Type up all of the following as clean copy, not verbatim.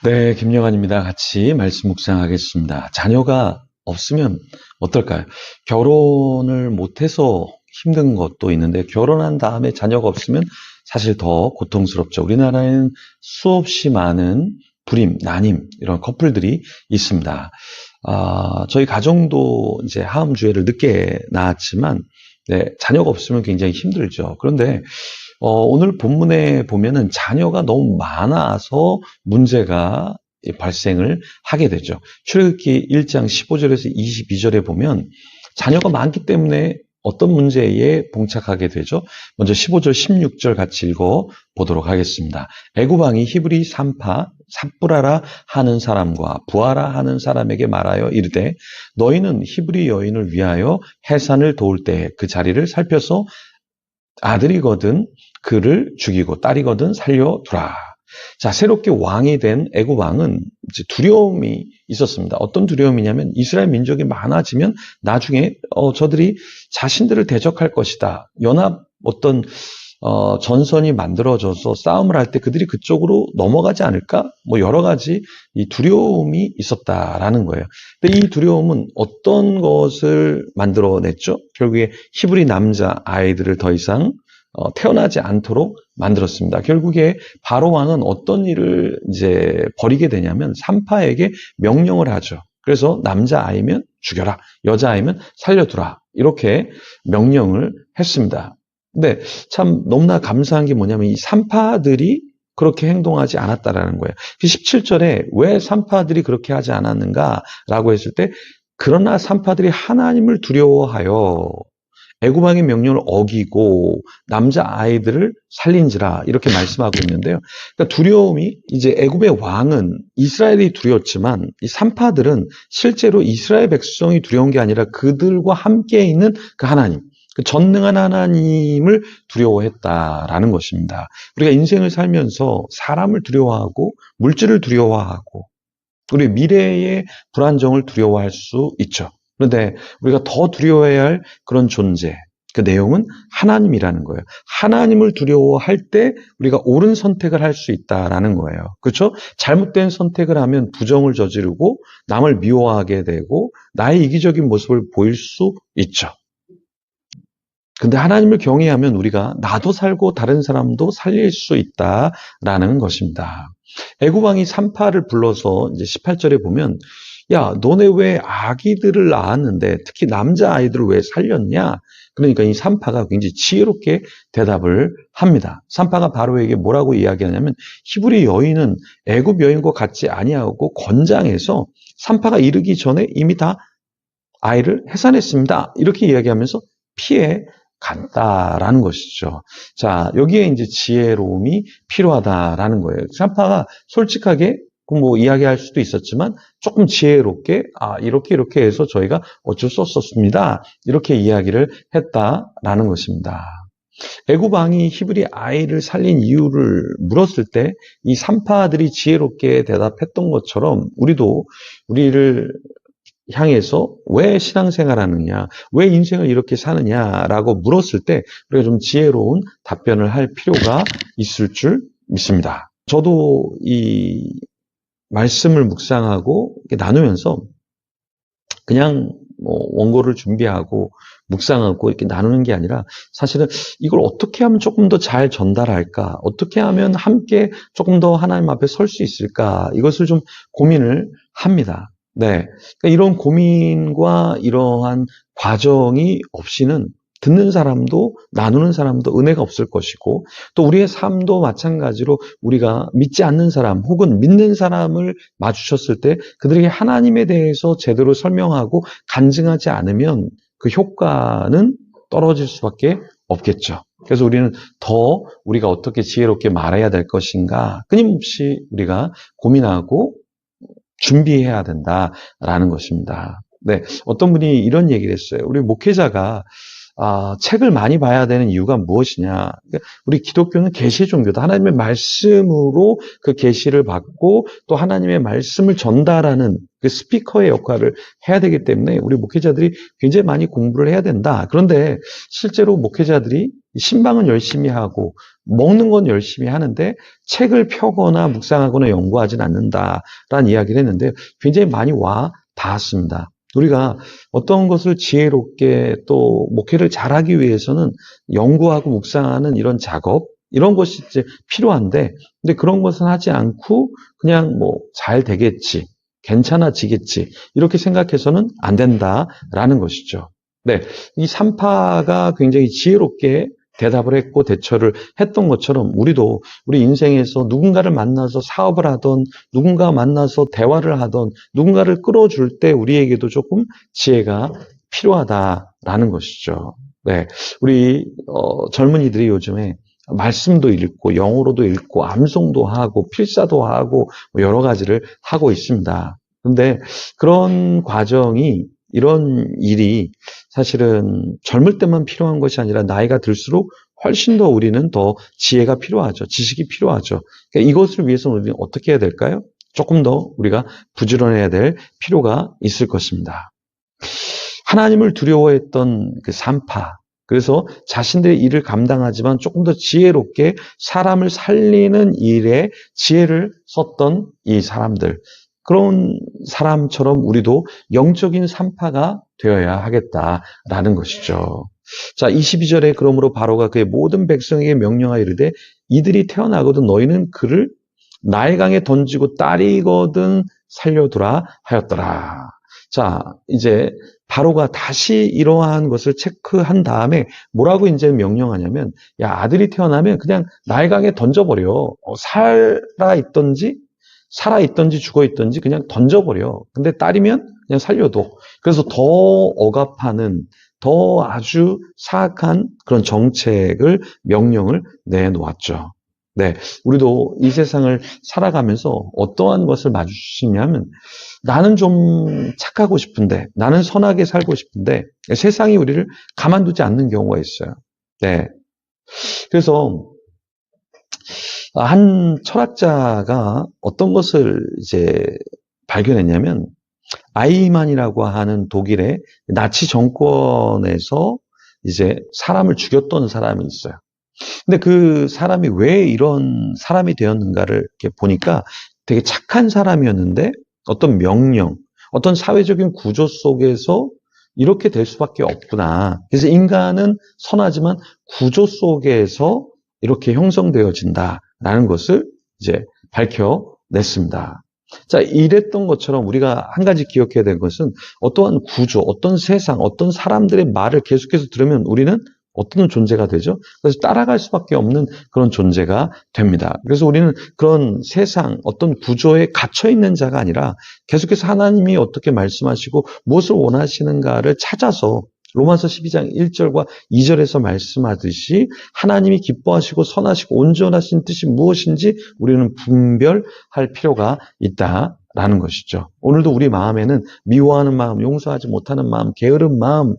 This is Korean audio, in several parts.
네, 김영환입니다. 같이 말씀 묵상하겠습니다. 자녀가 없으면 어떨까요? 결혼을 못해서 힘든 것도 있는데 결혼한 다음에 자녀가 없으면 사실 더 고통스럽죠. 우리나라에는 수없이 많은 불임, 난임 이런 커플들이 있습니다. 저희 가정도 이제 하음 주회를 늦게 낳았지만 네, 자녀가 없으면 굉장히 힘들죠. 그런데 오늘 본문에 보면은 자녀가 너무 많아서 문제가 발생을 하게 되죠. 출애굽기 1장 15절에서 22절에 보면 자녀가 많기 때문에 어떤 문제에 봉착하게 되죠? 먼저 15절, 16절 같이 읽어 보도록 하겠습니다. 애굽 왕이 히브리 산파 삽브라라 하는 사람과 부하라 하는 사람에게 말하여 이르되 너희는 히브리 여인을 위하여 해산을 도울 때 그 자리를 살펴서 아들이거든 그를 죽이고 딸이거든 살려두라. 자, 새롭게 왕이 된 애굽 왕은 이제 두려움이 있었습니다. 어떤 두려움이냐면 이스라엘 민족이 많아지면 나중에 저들이 자신들을 대적할 것이다. 연합 어떤 전선이 만들어져서 싸움을 할 때 그들이 그쪽으로 넘어가지 않을까? 뭐 여러 가지 이 두려움이 있었다라는 거예요. 근데 이 두려움은 어떤 것을 만들어냈죠? 결국에 히브리 남자 아이들을 더 이상 태어나지 않도록 만들었습니다. 결국에 바로 왕은 어떤 일을 이제 벌이게 되냐면 산파에게 명령을 하죠. 그래서 남자 아이면 죽여라, 여자 아이면 살려두라 이렇게 명령을 했습니다. 근데 참 너무나 감사한 게 뭐냐면 이 산파들이 그렇게 행동하지 않았다라는 거예요. 17절에 왜 산파들이 그렇게 하지 않았는가라고 했을 때 그러나 산파들이 하나님을 두려워하여 애굽 왕의 명령을 어기고 남자 아이들을 살린지라 이렇게 말씀하고 있는데요. 그러니까 두려움이 이제 애굽의 왕은 이스라엘이 두려웠지만 이 산파들은 실제로 이스라엘 백성이 두려운 게 아니라 그들과 함께 있는 그 하나님, 그 전능한 하나님을 두려워했다라는 것입니다. 우리가 인생을 살면서 사람을 두려워하고 물질을 두려워하고 우리 미래의 불안정을 두려워할 수 있죠. 그런데 우리가 더 두려워해야 할 그런 존재, 그 내용은 하나님이라는 거예요. 하나님을 두려워할 때 우리가 옳은 선택을 할 수 있다라는 거예요. 그렇죠? 잘못된 선택을 하면 부정을 저지르고 남을 미워하게 되고 나의 이기적인 모습을 보일 수 있죠. 근데 하나님을 경외하면 우리가 나도 살고 다른 사람도 살릴 수 있다라는 것입니다. 애굽 왕이 산파를 불러서 이제 18절에 보면 야, 너네 왜 아기들을 낳았는데 특히 남자 아이들을 왜 살렸냐? 그러니까 이 산파가 굉장히 지혜롭게 대답을 합니다. 산파가 바로에게 뭐라고 이야기하냐면 히브리 여인은 애굽 여인과 같지 아니하고 건장해서 산파가 이르기 전에 이미 다 아이를 해산했습니다. 이렇게 이야기하면서 피해 간다라는 것이죠. 자, 여기에 이제 지혜로움이 필요하다라는 거예요. 산파가 솔직하게 뭐 이야기할 수도 있었지만 조금 지혜롭게 이렇게 해서 저희가 어쩔 수 없었습니다. 이렇게 이야기를 했다라는 것입니다. 애굽 왕이 히브리 아이를 살린 이유를 물었을 때 이 산파들이 지혜롭게 대답했던 것처럼 우리를 향해서 왜 신앙생활하느냐, 왜 인생을 이렇게 사느냐라고 물었을 때 우리가 좀 지혜로운 답변을 할 필요가 있을 줄 믿습니다. 저도 이 말씀을 묵상하고 나누면서 그냥 뭐 원고를 준비하고 묵상하고 이렇게 나누는 게 아니라 사실은 이걸 어떻게 하면 조금 더 잘 전달할까? 어떻게 하면 함께 조금 더 하나님 앞에 설 수 있을까? 이것을 좀 고민을 합니다. 네. 그러니까 이런 고민과 이러한 과정이 없이는 듣는 사람도 나누는 사람도 은혜가 없을 것이고 또 우리의 삶도 마찬가지로 우리가 믿지 않는 사람 혹은 믿는 사람을 마주쳤을 때 그들에게 하나님에 대해서 제대로 설명하고 간증하지 않으면 그 효과는 떨어질 수밖에 없겠죠. 그래서 우리는 더 우리가 어떻게 지혜롭게 말해야 될 것인가 끊임없이 우리가 고민하고 준비해야 된다라는 것입니다. 네, 어떤 분이 이런 얘기를 했어요. 우리 목회자가 책을 많이 봐야 되는 이유가 무엇이냐? 우리 기독교는 계시의 종교다. 하나님의 말씀으로 그 계시를 받고 또 하나님의 말씀을 전달하는 그 스피커의 역할을 해야 되기 때문에 우리 목회자들이 굉장히 많이 공부를 해야 된다. 그런데 실제로 목회자들이 신방은 열심히 하고 먹는 건 열심히 하는데 책을 펴거나 묵상하거나 연구하진 않는다라는 이야기를 했는데 굉장히 많이 와 닿았습니다. 우리가 어떤 것을 지혜롭게 또 목회를 잘하기 위해서는 연구하고 묵상하는 이런 작업, 이런 것이 이제 필요한데, 근데 그런 것은 하지 않고 그냥 뭐 잘 되겠지, 괜찮아지겠지, 이렇게 생각해서는 안 된다라는 것이죠. 네, 이 삼파가 굉장히 지혜롭게 대답을 했고 대처를 했던 것처럼 우리도 우리 인생에서 누군가를 만나서 사업을 하던, 누군가 만나서 대화를 하던, 누군가를 끌어줄 때 우리에게도 조금 지혜가 필요하다라는 것이죠. 네, 우리 젊은이들이 요즘에 말씀도 읽고 영어로도 읽고 암송도 하고 필사도 하고 뭐 여러 가지를 하고 있습니다. 그런데 그런 과정이, 이런 일이 사실은 젊을 때만 필요한 것이 아니라 나이가 들수록 훨씬 더 우리는 더 지혜가 필요하죠. 지식이 필요하죠. 그러니까 이것을 위해서는 우리는 어떻게 해야 될까요? 조금 더 우리가 부지런해야 될 필요가 있을 것입니다. 하나님을 두려워했던 그 산파, 그래서 자신들의 일을 감당하지만 조금 더 지혜롭게 사람을 살리는 일에 지혜를 썼던 이 사람들, 그런 사람처럼 우리도 영적인 산파가 되어야 하겠다라는 것이죠. 자, 22절에 그러므로 바로가 그의 모든 백성에게 명령하여 이르되 이들이 태어나거든 너희는 그를 나일강에 던지고 딸이거든 살려두라 하였더라. 자, 이제 바로가 다시 이러한 것을 체크한 다음에 뭐라고 이제 명령하냐면, 야, 아들이 태어나면 그냥 나일강에 던져버려. 살아있던지 죽어있던지 그냥 던져버려. 근데 딸이면 그냥 살려둬. 그래서 더 억압하는, 더 아주 사악한 그런 정책을, 명령을 내놓았죠. 네, 우리도 이 세상을 살아가면서 어떠한 것을 마주치냐면, 나는 좀 착하고 싶은데, 나는 선하게 살고 싶은데 세상이 우리를 가만두지 않는 경우가 있어요. 네, 그래서 한 철학자가 어떤 것을 이제 발견했냐면, 아이만이라고 하는 독일의 나치 정권에서 이제 사람을 죽였던 사람이 있어요. 근데 그 사람이 왜 이런 사람이 되었는가를 이렇게 보니까 되게 착한 사람이었는데 어떤 명령, 어떤 사회적인 구조 속에서 이렇게 될 수밖에 없구나. 그래서 인간은 선하지만 구조 속에서 이렇게 형성되어진다라는 것을 이제 밝혀냈습니다. 자, 이랬던 것처럼 우리가 한 가지 기억해야 될 것은, 어떠한 구조, 어떤 세상, 어떤 사람들의 말을 계속해서 들으면 우리는 어떤 존재가 되죠? 그래서 따라갈 수밖에 없는 그런 존재가 됩니다. 그래서 우리는 그런 세상, 어떤 구조에 갇혀있는 자가 아니라 계속해서 하나님이 어떻게 말씀하시고 무엇을 원하시는가를 찾아서, 로마서 12장 1절과 2절에서 말씀하듯이 하나님이 기뻐하시고 선하시고 온전하신 뜻이 무엇인지 우리는 분별할 필요가 있다라는 것이죠. 오늘도 우리 마음에는 미워하는 마음, 용서하지 못하는 마음, 게으른 마음,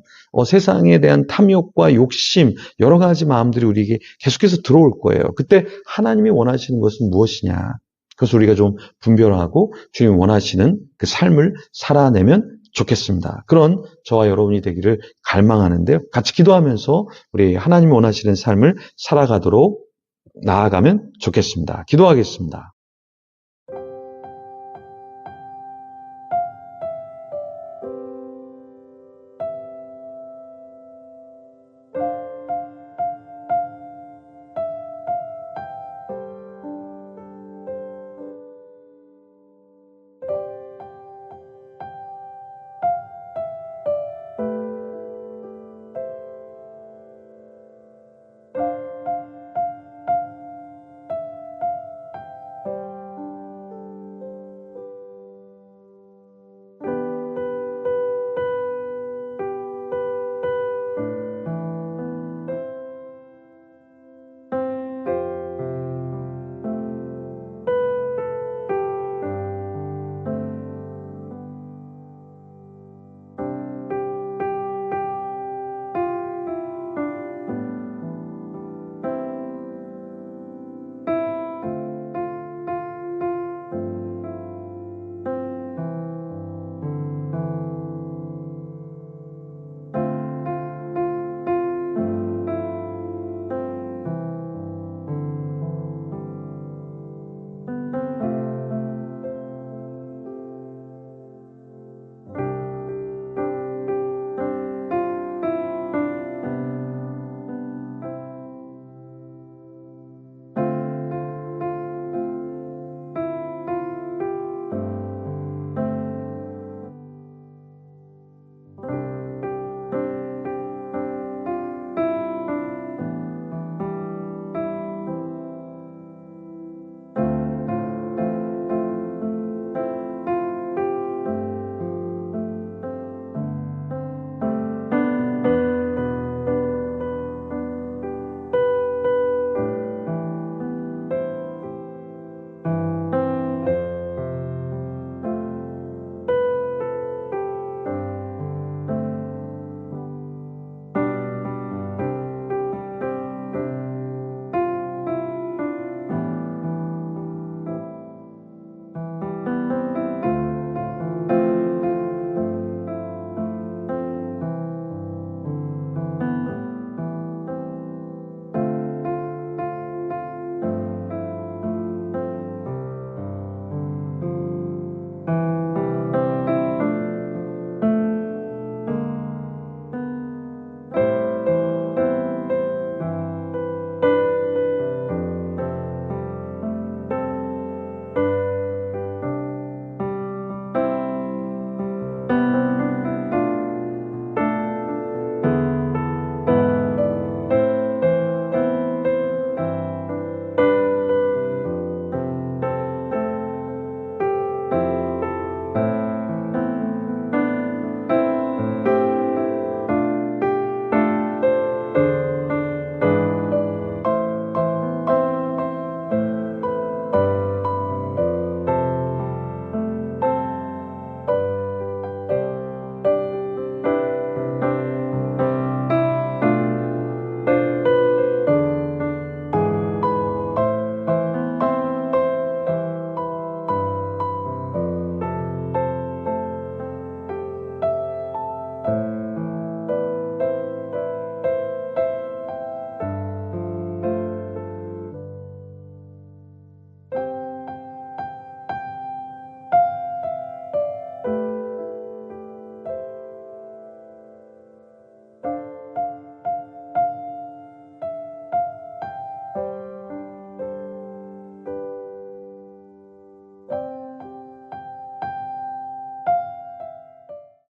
세상에 대한 탐욕과 욕심, 여러 가지 마음들이 우리에게 계속해서 들어올 거예요. 그때 하나님이 원하시는 것은 무엇이냐? 그래서 우리가 좀 분별하고 주님 원하시는 그 삶을 살아내면 좋겠습니다. 그런 저와 여러분이 되기를 갈망하는데요. 같이 기도하면서 우리 하나님이 원하시는 삶을 살아가도록 나아가면 좋겠습니다. 기도하겠습니다.